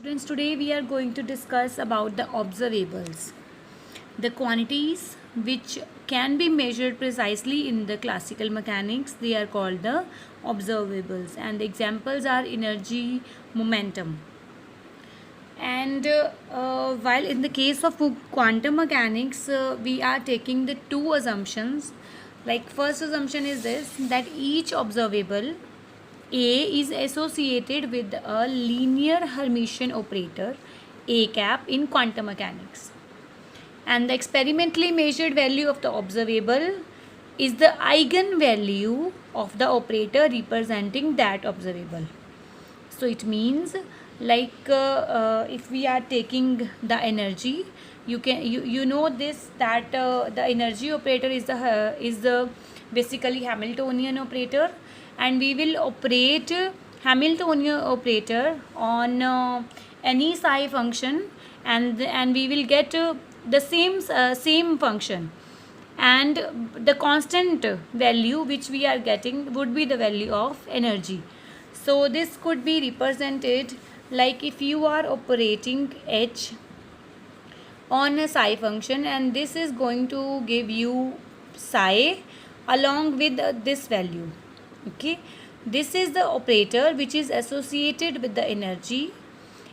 Students, today we are going to discuss about the observables, the quantities which can be measured precisely in the classical mechanics. They are called the observables, and the examples are energy, momentum. And while in the case of quantum mechanics, we are taking the two assumptions. Like, first assumption is this, that each observable A is associated with a linear Hermitian operator A cap in quantum mechanics, and the experimentally measured value of the observable is the eigenvalue of the operator representing that observable. So it means, like, if we are taking the energy, you know this, that the energy operator is the basically Hamiltonian operator, and we will operate Hamiltonian operator on any psi function, and we will get the same function, and the constant value which we are getting would be the value of energy. So this could be represented like, if you are operating h on a psi function, and this is going to give you psi along with this value. Okay, this is the operator which is associated with the energy,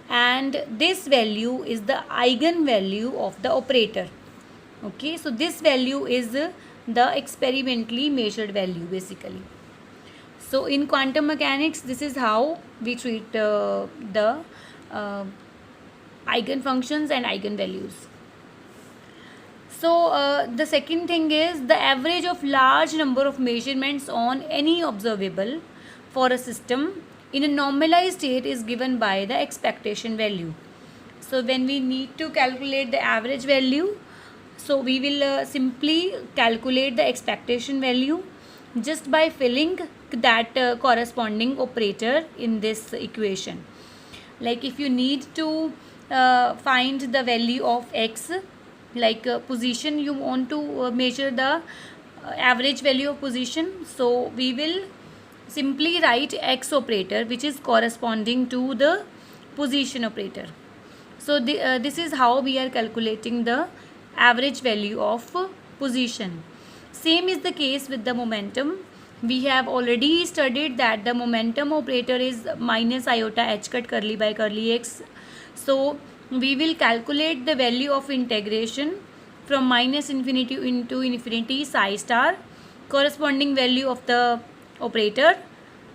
and this value is the eigenvalue of the operator. Okay, so this value is the experimentally measured value basically. So in quantum mechanics, this is how we treat the uh, eigenfunctions and eigenvalues. So the second thing is, the average of large number of measurements on any observable for a system in a normalized state is given by the expectation value. So when we need to calculate the average value, so we will simply calculate the expectation value just by filling that corresponding operator in this equation. Like, if you need to find the value of x, like position, you want to measure the average value of position, so we will simply write x operator which is corresponding to the position operator. So this is how we are calculating the average value of position. Same is the case with the momentum. We have already studied that the momentum operator is minus iota h cut curly by curly x. So we will calculate the value of integration from minus infinity into infinity psi star, corresponding value of the operator,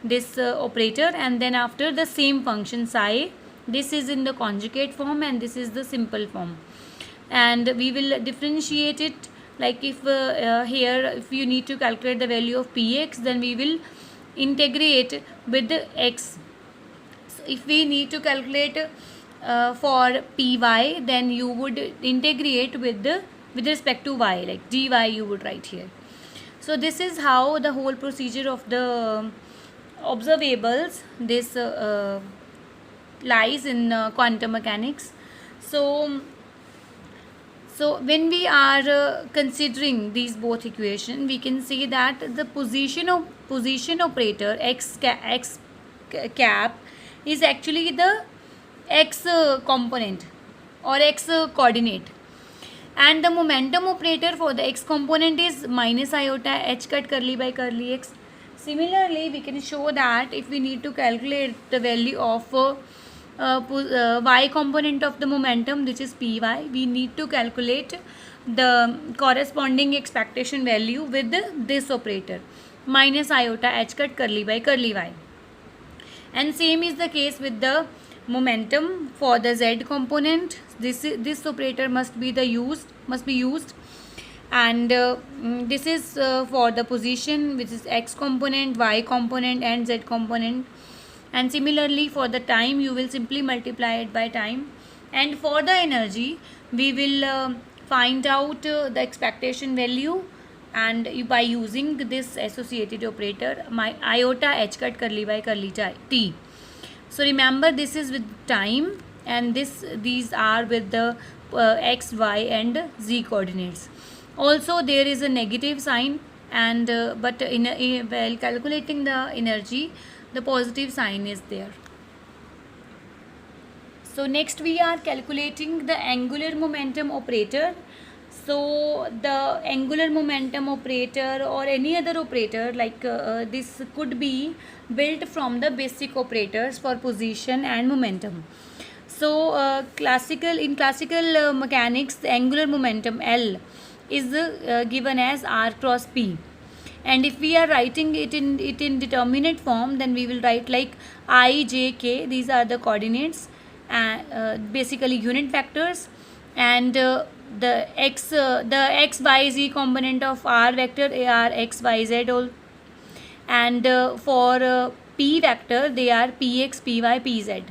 this operator, and then after the same function psi. This is in the conjugate form and this is the simple form, and we will differentiate it. Like, if here, if you need to calculate the value of px, then we will integrate with the x. So if we need to calculate for py, then you would integrate with respect to y, like dy you would write here. So this is how the whole procedure of the observables this lies in quantum mechanics. So when we are considering these both equation, we can see that the position operator x cap is actually the x component or x coordinate, and the momentum operator for the x component is minus iota h cut curly by curly x. Similarly, we can show that if we need to calculate the value of y component of the momentum, which is py, we need to calculate the corresponding expectation value with this operator minus iota h cut curly by curly y. And same is the case with the momentum for the z component. This operator must be used, and this is for the position, which is x component, y component, and z component. And similarly, for the time, you will simply multiply it by time, and for the energy, we will find out the expectation value, and by using this associated operator, my iota h cut curly by curly t. So remember, this is with time, and these are with the x, y, and z coordinates. Also, there is a negative sign, and but while calculating the energy, the positive sign is there. So next we are calculating the angular momentum operator. So the angular momentum operator or any other operator like this could be built from the basic operators for position and momentum. So classical mechanics, the angular momentum L is given as R cross P. And if we are writing it in determinate form, then we will write like I, J, K. These are the coordinates, basically unit vectors, and the x, y, z component of R vector are x, y, z all, and for P vector they are px, py, pz.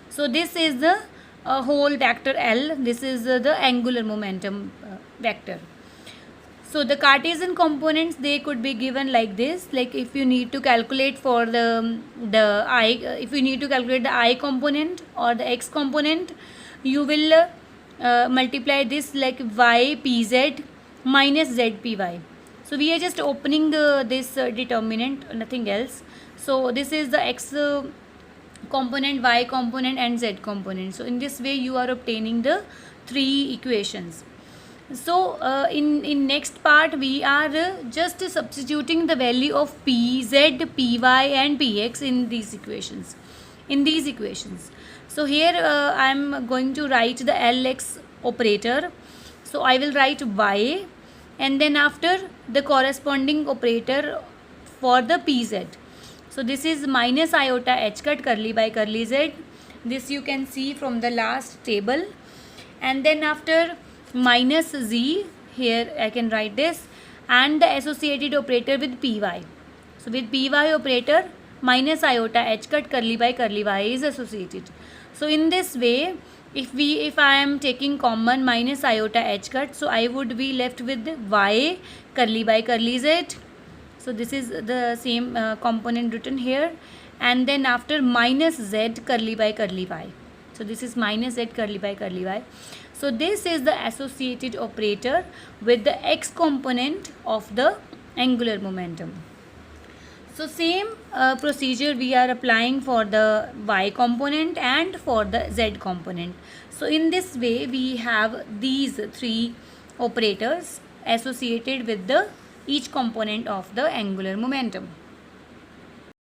So this is the whole vector L. This is the angular momentum vector. So the Cartesian components, they could be given like this. Like if you need to calculate for the I, if you need to calculate the I component or the x component, you will multiply this like y pz minus z py. So we are just opening this determinant, nothing else. So this is the x component, y component, and z component. So in this way you are obtaining the three equations. So in next part we are just substituting the value of pz, py, and px in these equations. So here I am going to write the Lx operator. So I will write y, and then after the corresponding operator for the pz. So this is minus iota h cut curly by curly z. This you can see from the last table. And then after minus z, here I can write this, and the associated operator with py. So with py operator, minus iota h cut curly by curly y is associated. So in this way, if I am taking common minus iota h cut, so I would be left with y curly by curly z. So this is the same component written here, and then after minus z curly by curly y. So this is minus z curly by curly y. So this is the associated operator with the x component of the angular momentum. So same procedure we are applying for the y component and for the z component. So in this way we have these three operators associated with the each component of the angular momentum.